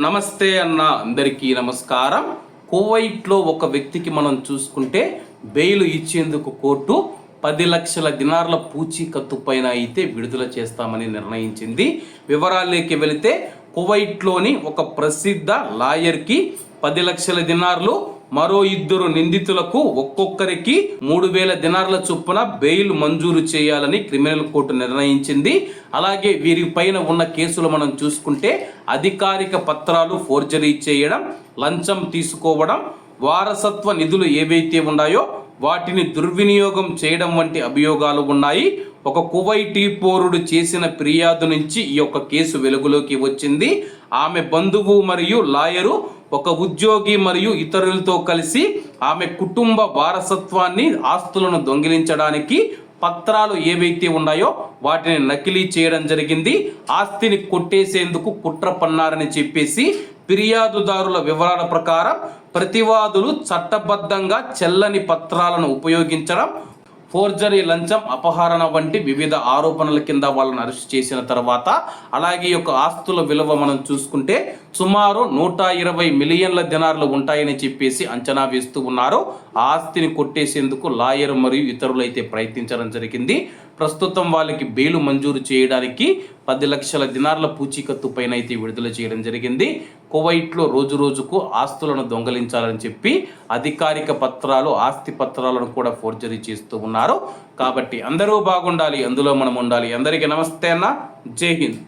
నమస్తే అన్న, అందరికీ నమస్కారం. కువైట్లో ఒక వ్యక్తికి మనం చూసుకుంటే బెయిల్ ఇచ్చేందుకు కోర్టు 10 లక్షల దినార్ల పూచీకత్తు పైన అయితే విడుదల చేస్తామని నిర్ణయించింది. వివరాల్లోకి వెళితే కువైట్లోని ఒక ప్రసిద్ధ లాయర్కి 10 లక్షల దినార్లు, మరో 2 నిందితులకు ఒక్కొక్కరికి 3000 దినార్ల చొప్పున బెయిల్ మంజూరు చేయాలని క్రిమినల్ కోర్టు నిర్ణయించింది. అలాగే వీరి పైన ఉన్న కేసులు మనం చూసుకుంటే అధికారిక పత్రాలు ఫోర్జరీ చేయడం, లంచం తీసుకోవడం, వారసత్వ నిధులు ఏవైతే ఉన్నాయో వాటిని దుర్వినియోగం చేయడం వంటి అభియోగాలు ఉన్నాయి. ఒక కువైటీ పౌరుడు చేసిన ఫిర్యాదు నుంచి ఈ యొక్క కేసు వెలుగులోకి వచ్చింది. ఆమె బంధువు మరియు లాయరు ఒక ఉద్యోగి మరియు ఇతరులతో కలిసి ఆమె కుటుంబ వారసత్వాన్ని, ఆస్తులను దొంగిలించడానికి పత్రాలు ఏవైతే ఉన్నాయో వాటిని నకిలీ చేయడం జరిగింది. ఆస్తిని కొట్టేసేందుకు కుట్ర పన్నారని చెప్పేసి ఫిర్యాదుదారుల వివరాల ప్రకారం ప్రతివాదులు చట్టబద్ధంగా చెల్లని పత్రాలను ఉపయోగించడం, ఫోర్జరీ, లంచం, అపహరణ వంటి వివిధ ఆరోపణల కింద వాళ్ళని అరెస్ట్ చేసిన తర్వాత, అలాగే యొక్క ఆస్తుల విలువ మనం చూసుకుంటే సుమారు 120 మిలియన్ల దినార్లు ఉంటాయని చెప్పేసి అంచనా వేస్తూ ఉన్నారు. ఆ ఆస్తిని కొట్టేసేందుకు లాయర్ మరియు ఇతరులు అయితే ప్రయత్నించడం జరిగింది. ప్రస్తుతం వాళ్ళకి బెయిల్ మంజూరు చేయడానికి 10 లక్షల దినార్ల పూచీకత్తు పైన అయితే విడుదల చేయడం జరిగింది. కువైట్లో రోజు రోజుకు ఆస్తులను దొంగలించాలని చెప్పి అధికారిక పత్రాలు, ఆస్తి పత్రాలను కూడా ఫోర్జరీ చేస్తూ ఉన్నారు. కాబట్టి అందరూ బాగుండాలి, అందులో మనం ఉండాలి. అందరికీ నమస్తే అన్న, జై హింద్.